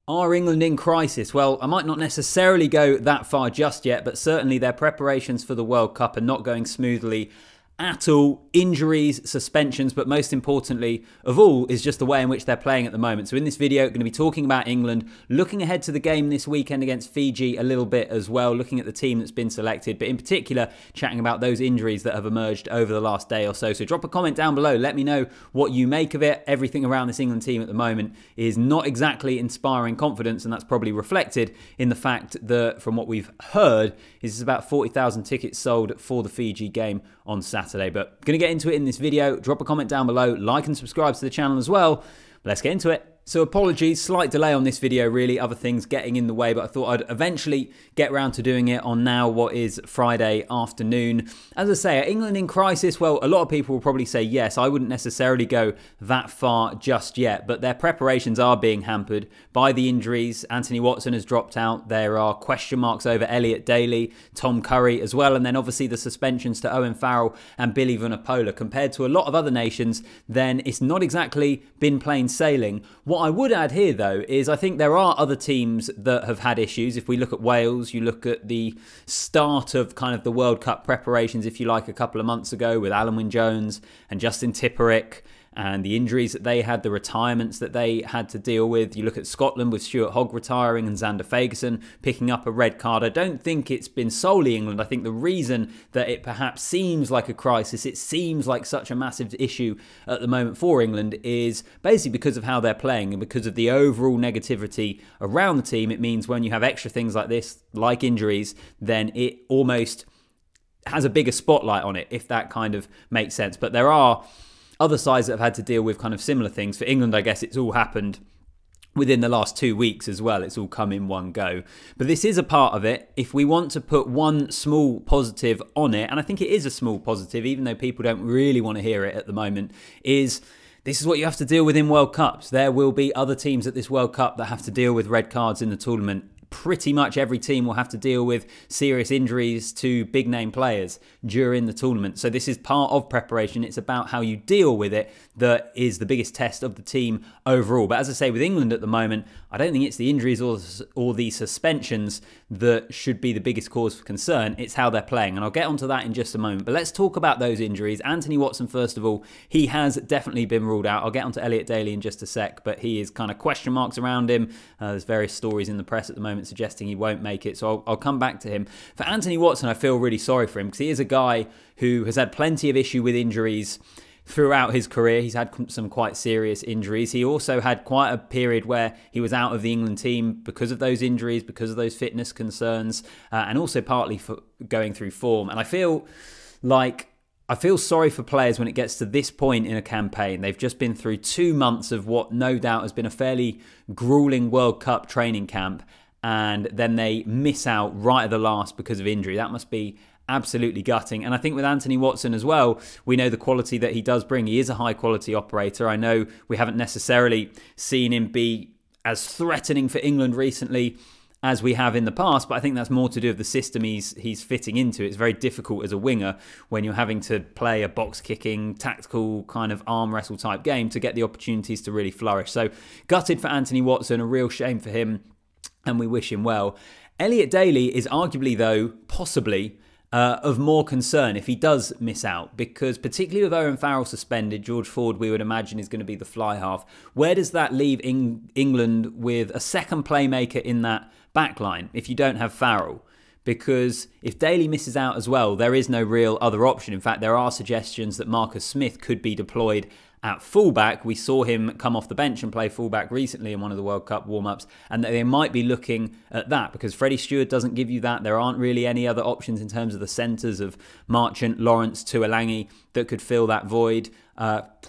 Are England in crisis? Well, I might not necessarily go that far just yet, but certainly their preparations for the World Cup are not going smoothly at all. Injuries, suspensions, but most importantly of all is just the way in which they're playing at the moment. So in this video, I'm going to be talking about England, looking ahead to the game this weekend against Fiji a little bit as well, looking at the team that's been selected, but in particular, chatting about those injuries that have emerged over the last day or so. So drop a comment down below. Let me know what you make of it. Everything around this England team at the moment is not exactly inspiring confidence, and that's probably reflected in the fact that, from what we've heard, is about 40,000 tickets sold for the Fiji game on Saturday. But going to get into it in this video. Drop a comment down below, like and subscribe to the channel as well. Let's get into it. So apologies, slight delay on this video really, other things getting in the way, but I thought I'd eventually get around to doing it on now what is Friday afternoon. As I say, are England in crisis? Well, a lot of people will probably say yes. I wouldn't necessarily go that far just yet, but their preparations are being hampered by the injuries. Anthony Watson has dropped out. There are question marks over Elliot, Daly, Tom Curry as well, and then obviously the suspensions to Owen, Farrell and Billy Vunipola. Compared to a lot of other nations, then it's not exactly been plain sailing. What I would add here, though, is I think there are other teams that have had issues. If we look at Wales, you look at the start of kind of the World Cup preparations, if you like, a couple of months ago with Alan Wynne-Jones and Justin Tipuric, and the injuries that they had, the retirements that they had to deal with. You look at Scotland with Stuart Hogg retiring and Xander Fagerson picking up a red card. I don't think it's been solely England. I think the reason that it perhaps seems like a crisis, it seems like such a massive issue at the moment for England, is basically because of how they're playing and because of the overall negativity around the team. It means when you have extra things like this, like injuries, then it almost has a bigger spotlight on it, if that kind of makes sense. But there are other sides that have had to deal with kind of similar things. For England, I guess it's all happened within the last 2 weeks as well. It's all come in one go. But this is a part of it. If we want to put one small positive on it, and I think it is a small positive, even though people don't really want to hear it at the moment, is this is what you have to deal with in World Cups. There will be other teams at this World Cup that have to deal with red cards in the tournament. Pretty much every team will have to deal with serious injuries to big name players during the tournament. So this is part of preparation. It's about how you deal with it that is the biggest test of the team overall. But as I say, with England at the moment, I don't think it's the injuries or the suspensions that should be the biggest cause for concern. It's how they're playing. And I'll get onto that in just a moment. But let's talk about those injuries. Anthony Watson, first of all, he has definitely been ruled out. I'll get onto Elliot, Daly in just a sec, but he is kind of question marks around him. There's various stories in the press at the moment suggesting he won't make it, so I'll come back to him. For Anthony Watson, I feel really sorry for him because he is a guy who has had plenty of issue with injuries throughout his career. He's had some quite serious injuries. He also had quite a period where he was out of the England team because of those injuries, because of those fitness concerns, and also partly for going through form. And I feel sorry for players when it gets to this point in a campaign. They've just been through 2 months of what no doubt has been a fairly grueling World Cup training camp, and then they miss out right at the last because of injury. That must be absolutely gutting. And I think with Anthony Watson as well, we know the quality that he does bring. He is a high quality operator. I know we haven't necessarily seen him be as threatening for England recently as we have in the past, but I think that's more to do with the system he's fitting into. It's very difficult as a winger when you're having to play a box-kicking, tactical kind of arm wrestle type game to get the opportunities to really flourish. So gutted for Anthony Watson, a real shame for him, and we wish him well. Elliot Daly is arguably, though, possibly of more concern if he does miss out, because particularly with Owen Farrell suspended, George Ford, we would imagine, is going to be the fly half. Where does that leave England with a second playmaker in that backline if you don't have Farrell? Because if Daly misses out as well, there is no real other option. In fact, there are suggestions that Marcus Smith could be deployed at fullback. We saw him come off the bench and play fullback recently in one of the World Cup warm-ups, and they might be looking at that because Freddie Steward doesn't give you that. There aren't really any other options in terms of the centres of Marchant, Lawrence, Tuilagi that could fill that void.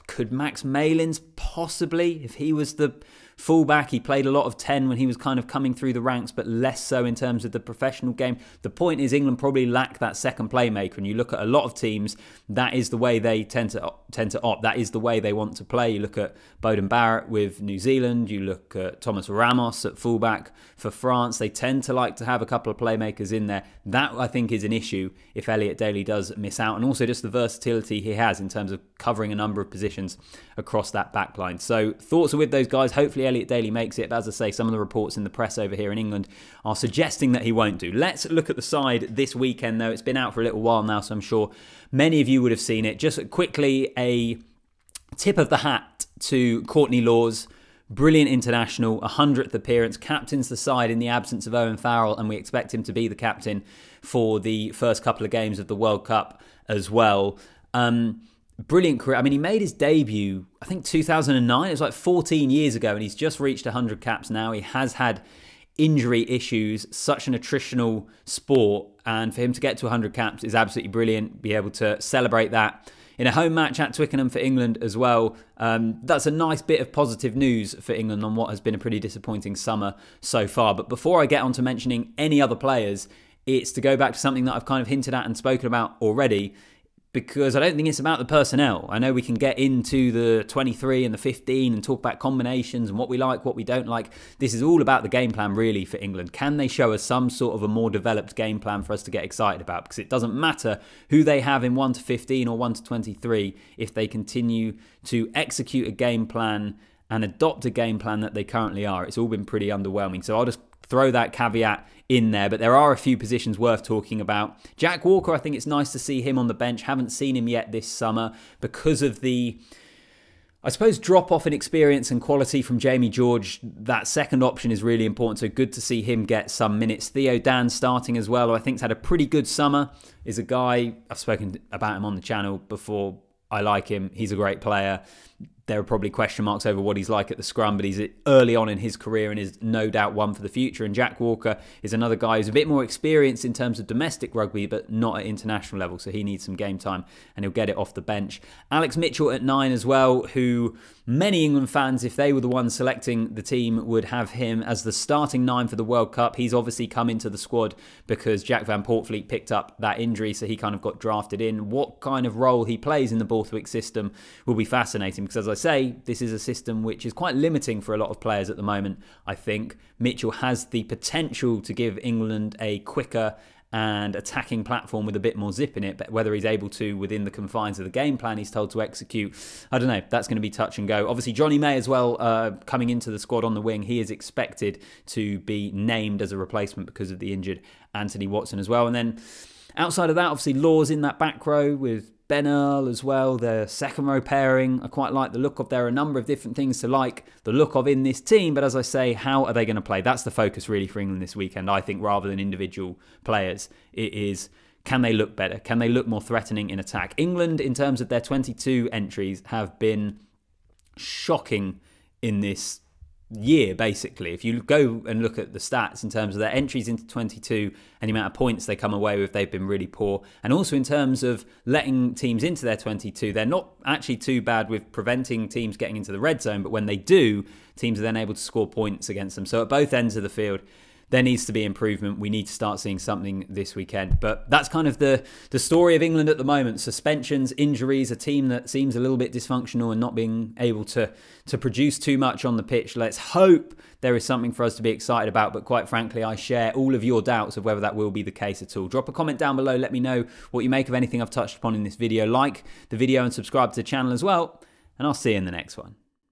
Could Max Malins possibly, if he was the fullback? He played a lot of 10 when he was kind of coming through the ranks, but less so in terms of the professional game. The point is England probably lack that second playmaker, and you look at a lot of teams, that is the way they tend to opt. That is the way they want to play. You look at Beauden Barrett with New Zealand, you look at Thomas Ramos at fullback for France. They tend to like to have a couple of playmakers in there. That, I think, is an issue if Elliot Daly does miss out, and also just the versatility he has in terms of covering a number of positions across that back line. So thoughts are with those guys. Hopefully hopefully Elliot Daly makes it. But as I say, some of the reports in the press over here in England are suggesting that he won't do. Let's look at the side this weekend, though. It's been out for a little while now, so I'm sure many of you would have seen it. Just quickly, a tip of the hat to Courtney Laws. Brilliant international, 100th appearance, captains the side in the absence of Owen Farrell, and we expect him to be the captain for the first couple of games of the World Cup as well. Brilliant career. I mean, he made his debut, I think 2009. It was like 14 years ago, and he's just reached 100 caps now. He has had injury issues, such an attritional sport, and for him to get to 100 caps is absolutely brilliant. Be able to celebrate that in a home match at Twickenham for England as well. That's a nice bit of positive news for England on what has been a pretty disappointing summer so far. But before I get on to mentioning any other players, it's to go back to something that I've kind of hinted at and spoken about already, because I don't think it's about the personnel. I know we can get into the 23 and the 15 and talk about combinations and what we like, what we don't like. This is all about the game plan really for England. Can they show us some sort of a more developed game plan for us to get excited about? Because it doesn't matter who they have in 1 to 15 or 1 to 23 if they continue to execute a game plan and adopt a game plan that they currently are. It's all been pretty underwhelming. So I'll just throw that caveat in there, but there are a few positions worth talking about. Jack Walker, I think it's nice to see him on the bench. Haven't seen him yet this summer because of the, I suppose, drop off in experience and quality from Jamie George. That second option is really important, so good to see him get some minutes. Theo Dan starting as well, who I think's had a pretty good summer, is a guy, I've spoken about him on the channel before. I like him. He's a great player. There are probably question marks over what he's like at the scrum, but he's early on in his career and is no doubt one for the future. And Jack Walker is another guy who's a bit more experienced in terms of domestic rugby, but not at international level, so he needs some game time and he'll get it off the bench. Alex Mitchell at 9 as well, who many England fans, if they were the ones selecting the team, would have him as the starting 9 for the World Cup. He's obviously come into the squad because Jack Van Poortvliet picked up that injury, so he kind of got drafted in. What kind of role he plays in the Borthwick system will be fascinating, because as I say, this is a system which is quite limiting for a lot of players at the moment. I think Mitchell has the potential to give England a quicker and attacking platform with a bit more zip in it, but whether he's able to within the confines of the game plan he's told to execute, I don't know. That's going to be touch and go. Obviously Jonny May as well, coming into the squad on the wing. He is expected to be named as a replacement because of the injured Anthony Watson as well. And then outside of that, obviously Laws in that back row with Earl as well, their second row pairing. I quite like the look of. There are a number of different things to like the look of in this team, but as I say, how are they going to play? That's the focus really for England this weekend, I think, rather than individual players. It is, can they look better? Can they look more threatening in attack? England, in terms of their 22 entries, have been shocking in this year, basically. If you go and look at the stats in terms of their entries into 22 and the amount of points they come away with, they've been really poor. And also in terms of letting teams into their 22, they're not actually too bad with preventing teams getting into the red zone, but when they do, teams are then able to score points against them. So at both ends of the field, there needs to be improvement. We need to start seeing something this weekend. But that's kind of the story of England at the moment. Suspensions, injuries, a team that seems a little bit dysfunctional and not being able to produce too much on the pitch. Let's hope there is something for us to be excited about. But quite frankly, I share all of your doubts of whether that will be the case at all. Drop a comment down below. Let me know what you make of anything I've touched upon in this video. Like the video and subscribe to the channel as well. And I'll see you in the next one.